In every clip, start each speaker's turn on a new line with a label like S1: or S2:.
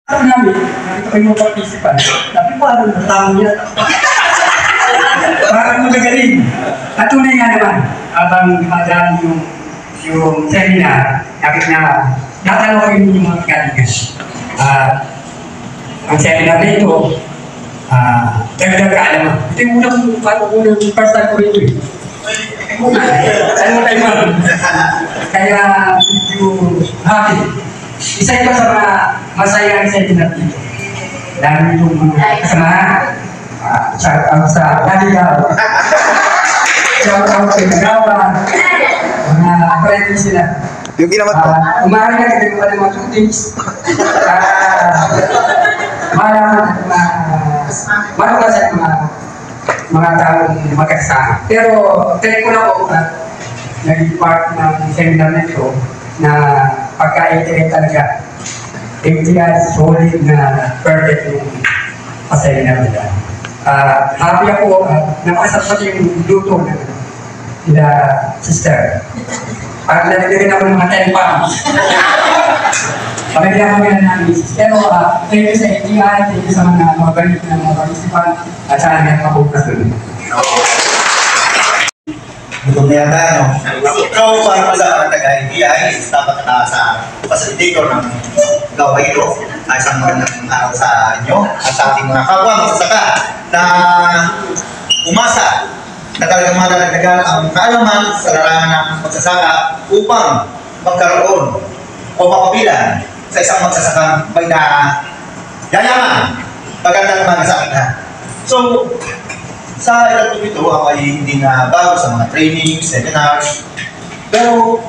S1: namin, nakita ko yung participant. Sabi ko, ano, natamo niya. Parang magagaling. At tunay nga naman, habang dumadaan yung seminar, natanong ko yung mga kaibigan. Ang seminar na ito, dagdag kaalaman. Ito yung unang first time ko ito eh. Ano tayo man? Kaya medyo happy. Isa ito sa mga masayang seminar dito. Dahil yung mga kasama, shout out sa Laligaw, shout out sa Nagawa, mga friends sila.
S2: Yung ginamat ko?
S1: Umari na kasi mga mga shootings. Marami sa mga taong magkasama. Pero thankful ako naging part ng seminar na ito na pagka-integrate talaga. MTI solid na perfect yung paseminar nila. Happy ako napasap pati yung luto na nila sister. Parang nalagyan ako ng mga 10 pounds. Pagkakita kami na namin. Pero thank you sa MTI, thank you sa mga balik na mga participant at sa mga kapukas doon.
S3: Ito na yata, no? So, para sa taga-MTI, dapat na sa facilitator ng gawain ito ay isang magandang araw sa inyo at sa ating mga kapwa magsasaka na umasa na talagang madadagdagan ang kaalaman sa larangan ng magsasaka upang magkaroon o makabilan sa isang magsasakang may na yayaman, magandang mga sa akin. So, sa ilang ito, ako ay hindi na bago sa mga training, seminars, pero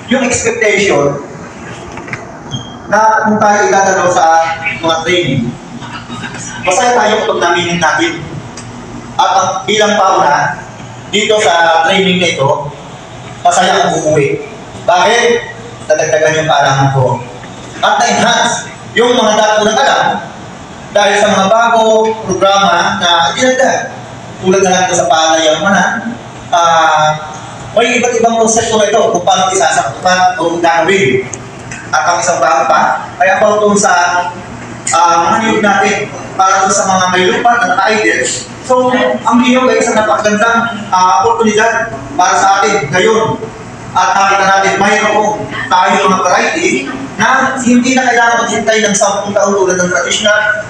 S3: yung expectation na kung tayo itatalaw sa mga training, masaya tayo pag naminin natin. At ang bilang pauna, dito sa training na ito, masaya akong umuwi. Bakit? Dadagdagan yung kaalaman ko. At na-enhance yung mga dati ko alam dahil sa mga bago programa na dinagdag. Tulad na lang ito sa panayaman, may iba't ibang konsepto na ito kung paano isasaktupan o gagawin. At ang isang bago pa, ay about doon sa mga niyog natin para doon sa mga may lupa na naka-idle. So, ang niyog ay isang napakagandang oportunidad para sa atin ngayon. At nakita natin mayroon tayo mga variety na hindi na kailangan maghintay ng 10 taon tulad ng traditional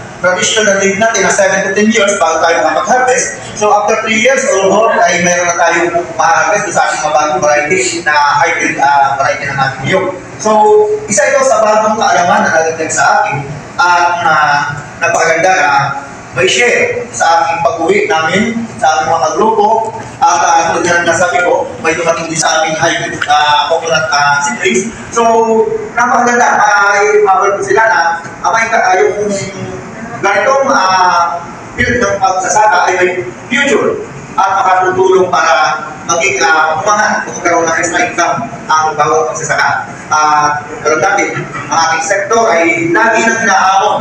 S3: na lead natin na 7 to 10 years bago tayo makapag-harvest. So after 3 years or more ay mayroon na tayong ma-harvest sa ating mga bagong variety na hybrid variety ng ating niyog. So isa ito sa bagong kaalaman na nagagdag sa akin at napakaganda na may share sa aking pag-uwi namin sa ating mga grupo at tulad na nasabi ko, may dumating din sa aming hybrid coconut seedlings. So napakaganda, may mabal ko sila na yung ganitong field ng pagsasaka ay may future at makatutulong para maging umangat o magkaroon ng extra income ang bawat pagsasaka. Pero dati, ang ating sektor ay lagi nang inaamon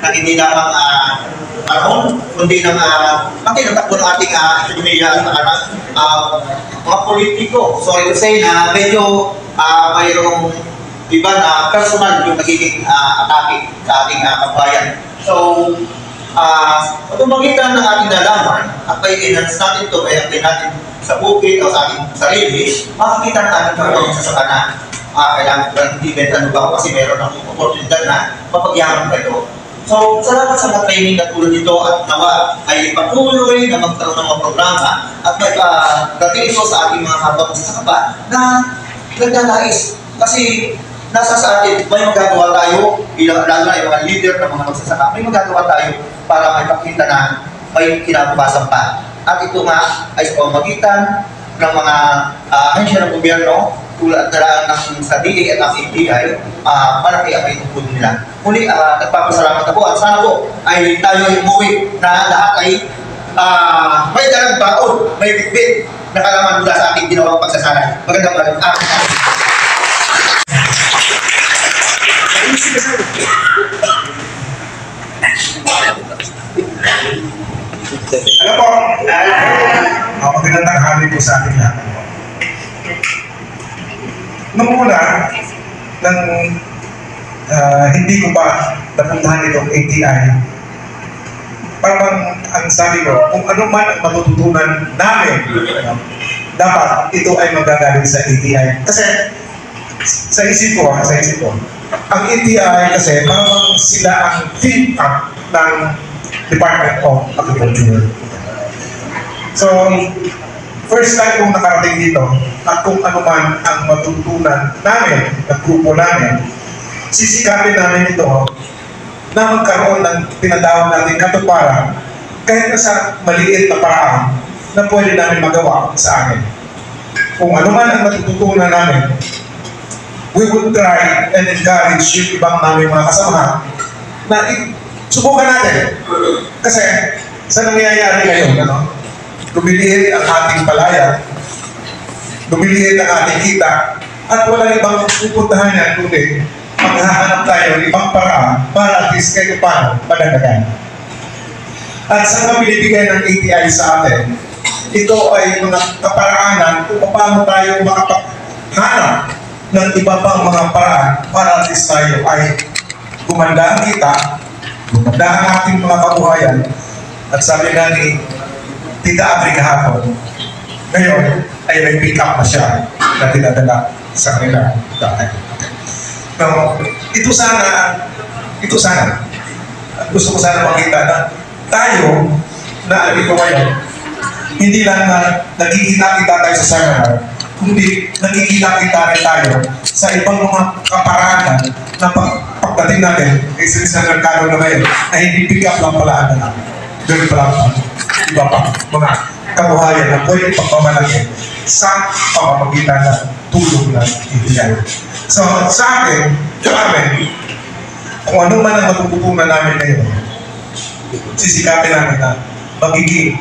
S3: na hindi lamang panahon, kundi ng takbo ng ating ekonomiya at mga politiko. Sorry to say na medyo mayroong iba na personal yung nagiging atake sa ating kabayan. So, patumagitan ng ating nalaman at may enhance natin ito, may apply natin sa bukid o sa ating sarili, makikita natin kung sa sakana kailangan ko hindi benta ba kasi meron ng oportunidad na mapagyaman pa ito. So, salamat sa mga training na tulad nito at nawa ay patuloy na magkaroon ng mga programa at may pagdating ito sa ating mga kapwa magsasaka na nagdadais. Kasi nasa sa atin, may magagawa tayo, lalo na yung mga leader ng mga magsasaka, may magagawa tayo para may pakita na may kinabukasan pa. At ito nga ay sa pamamagitan ng mga ahensya ng gobyerno, tulad na ng sa DA at ng API, malaki ang itutulong nila. Muli, nagpapasalamat ako at sana po ay tayo ay umuwi na lahat ay may dalang baon, may bitbit na kalaman mula sa ating ginawang pagsasaka. Magandang maraming
S2: Ano po? Magandang tanghali po sa ating lahat. Nung una, hindi ko pa napuntahan itong ATI. Parang ang sabi ko, kung ano man ang matututunan namin, dapat ito ay magagaling sa ATI. Kasi sa isip ko, ang ATI kasi parang sila ang think tank ng Department of Agriculture. So, first time kong nakarating dito at kung ano man ang matutunan namin, ng grupo namin, sisikapin namin ito na magkaroon ng tinatawag natin katuparan kahit na sa maliit na paraan na pwede namin magawa sa amin. Kung ano man ang matututunan namin, we would try and encourage yung ibang namin mga kasama na subukan natin. Kasi sa nangyayari ngayon, lumiliit ang ating palaya, lumiliit ang ating kita, at walang ibang pupuntahan yan kundi maghahanap tayo ng ibang paraan para at least kahit paano madagdagan. At sa binibigay ng ATI sa atin, ito ay mga kaparaanan kung paano tayo makapaghanap ng iba pang mga paraan para at least tayo ay gumanda ang kita, gumanda ang ating mga kabuhayan, at sabi nga ni Tita Abri kahapon, ngayon ay may pick up na siya na tinadala sa kanila dahil. No, ito sana, at gusto ko sana makita na tayo na dito ngayon, hindi lang na nagkikita-kita tayo sa seminar, kundi nagkikita-kita rin tayo sa ibang mga kaparaanan na pagdating natin, kasi sa merkado na ngayon, na hindi pick up lang pala na namin. Doon pala iba pa mga kabuhayan na pwede pagpamalaki sa pamamagitan ng tulong ng ATI. So, sa akin, kung ano man ang matututunan namin ngayon, sisikapin namin na magiging,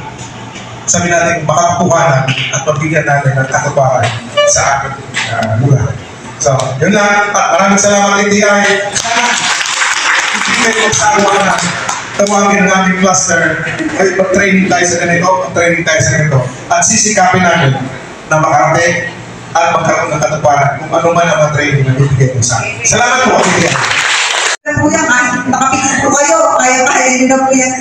S2: sabi natin, makatutuhanan at magbigyan natin ng katuparan sa ating lugar. So, yun lang. Maraming salamat, ATI. Sana, hindi kayo magsawa na tawagin ng aming cluster, ay mag-training tayo sa ganito, at sisikapin namin na makarating at magkaroon ng katuparan kung ano man ang training na bibigay mo sa akin. Salamat po, Kapityan.
S4: Po yan, nakapigil po kayo, kaya nyo na po yan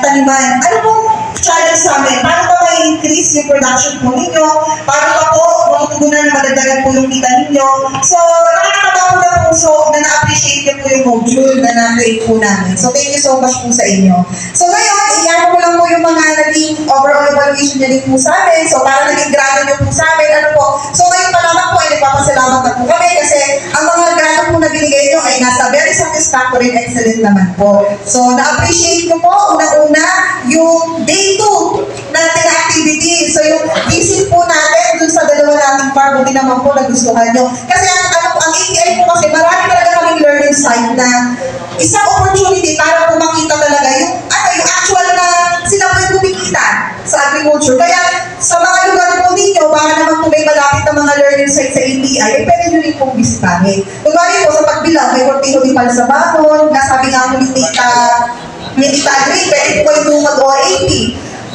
S4: taniman. Ano pong challenge sa amin? Paano ba ma-increase yung production po ninyo? Paano pa po matutugunan na madagdagan po yung kita ninyo? So, nakakatawa po na puso na na-appreciate nyo po yung module na na-create po namin. So, thank you so much po sa inyo. So, ngayon, iyan ko lang po yung mga naging overall evaluation nyo din po sa amin. So, para naging grado nyo po sa amin, ano po. So, ngayon pa naman po, ay nagpapasalamat na po kami kasi ang mga grado po na binigay nyo ay nasa very satisfactory and excellent naman po. So, na-appreciate ko po, unang-una, yung day 2 natin na activity. So, yung visit po natin dun sa dalawa nating farm, hindi naman po nagustuhan nyo. Kasi ang ATI po kasi, marami talaga kaming learning site na isang opportunity para po makita talaga yung actual na sila po yung kumikita sa agriculture. Kaya, sa mga lugar po ninyo, para naman po may malapit na mga learning site sa ATI, ay pwede nyo rin pong bisitahin. Kunwari po, sa pagbilang, may Cortijo di Palsabamon, nasabi nga po ni Tita Adri, pwede po kayo po mag-OAP.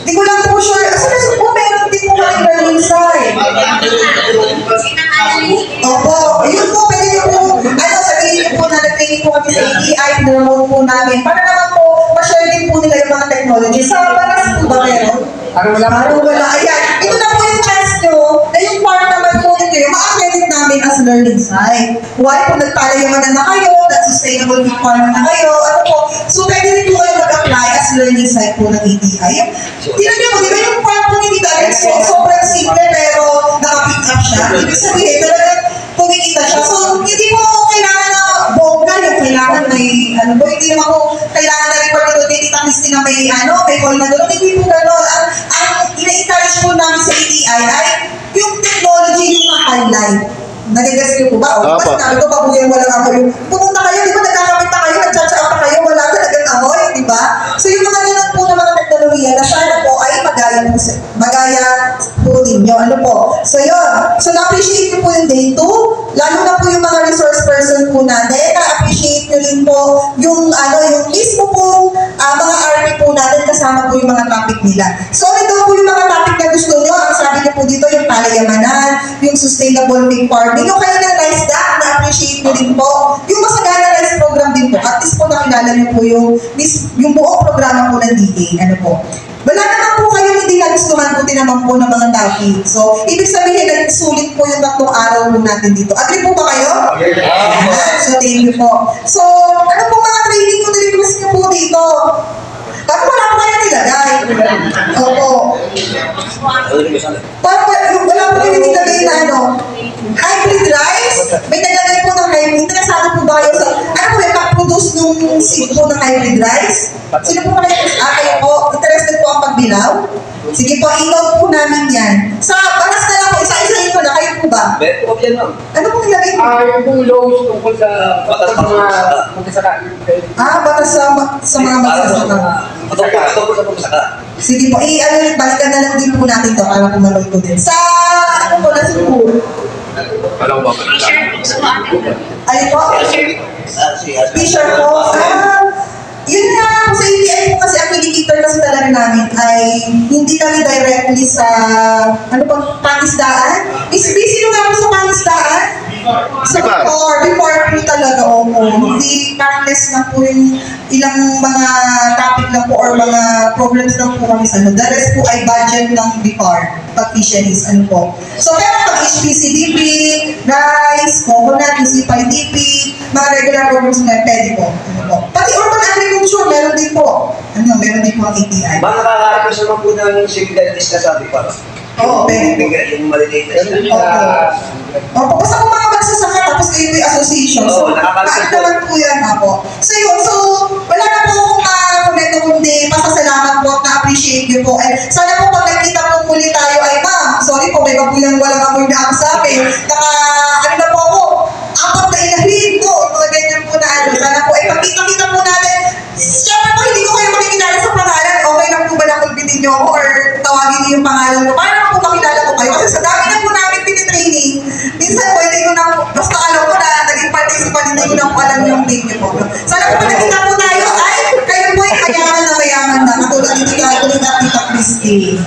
S4: Hindi ko lang po sure, asa po, meron din po mga learning site. Opo, yun po, pwede nyo po, sabihin nyo po na nag-training po kami sa ATI, pinromote po namin, para naman po, ma-share din po nila yung mga technology. Sa paras po ba meron? Parang wala. Ayan, ito na po yung chance nyo, na yung part naman po nito, yung ma-accredit namin as learning site. Why? Kung nagpalayaman na kayo, that sustainable farm na kayo, ano po, so pwede rin po kayo mag-apply as learning site po ng ATI. Tingnan nyo po, di ba yung farm po ni Tita Alex, sobrang simple pero naka-pick up siya. Ibig sabihin, talagang kumikita siya. So, hindi po kailangan na bongga, yung kailangan may, hindi naman po kailangan na report ito, Tita Christy na may call na doon. Hindi po gano'n. Ang ina-encourage po namin sa ATI ay yung technology yung ma-highlight. Nagagas niyo po ba? O, kasi namin ko, pabuyan walang amoy. Pumunta kayo, di ba nagkakapit na kayo, nagtsatsa pa kayo, wala talagang amoy, di ba? So, yung mga ganun po na mga teknolohiya na sana po ay magaya po ninyo. Ano po? So, yun. So, na-appreciate niyo po yung day 2. Lalo na po yung mga resource person po natin. Na-appreciate niyo rin po yung, yung mismo po mga RP po natin kasama po yung mga topic nila. So, ito po yung mga topic na gusto nyo. Ang sabi niyo po dito, yung palayamanan, yung sustainable pig farming, yung kaya ng rice DAC, na-appreciate nyo rin po. Yung masagana rice din po, at least po nakilala niyo po yung buong programa po ng DA. Ano po? Wala naman po kayo hindi nagustuhan po naman po ng mga topic. So, ibig sabihin, nagsulit po yung 3 araw po natin dito. Agree po ba kayo? So, thank you po. So, ano po mga training ko na-request niyo po dito? Parang wala po kayo nilagay. Opo. Parang wala po kayo nilagay na hybrid rice? May nilagay po ng hybrid. Interesado po ba kayo sa, may pag-produce nung seed po ng hybrid rice? Sino po kayo? Kayo po, interested po ang pagbilaw? Sige po, inote po namin yan. Sa baras na lang po, isa-isahin ko na, kayo po ba? Ano pong nilagay po?
S1: Yung pong laws tungkol sa mga magsasaka.
S4: Batas sa mga magsasaka. Sige po, balikan na lang din po natin to para pumanood ko din. Sa, ano po na school? Ay po? T-shirt po. Yun nga, sa ATI po kasi ang indicator kasi talaga namin ay hindi kami directly sa, pangisdaan? Busy nyo nga po sa pangisdaan? Before po talaga, hindi careless na po yung ilang mga topic lang po or mga problems lang po kami sa The rest po ay budget ng before, pag-fisheries, So, pero pag HPCDP, rice, coconut, UCPIDP, mga regular programs na pwede po. Pati urban agriculture, meron din po. Meron din po ang ATI.
S5: Mga nakakaarapos naman po ng civil justice na sabi pa.
S4: Oo, pwede.
S5: Yung maliliit na sila.
S4: Opo, basta kung mga magsasaka tapos kayo may association. So, paano naman po yan ako. So yun, wala na po akong komento kundi pasasalamat po at na-appreciate niyo po. And sana po pag nakita po muli tayo ay ma'am, sorry po, may babulang walang amoy na ako sa akin. Na po ako, apat na inahin po, mga ganyan po na sana po ay pagkita-kita po natin. Siyempre po, hindi ko kayo makikilala sa pangalan. Okay lang po ba na kulbitin niyo ako or tawagin niyo yung pangalan ko? Paano naman po makilala ko kayo? Kasi sa dami na po namin pinitraining, minsan po, hindi ko na, basta alam ko na naging participant, hindi ko na po alam yung name niyo po. Sana po nakita po tayo, ay, kayo po ay mayaman na, katulad ni Tita Christy.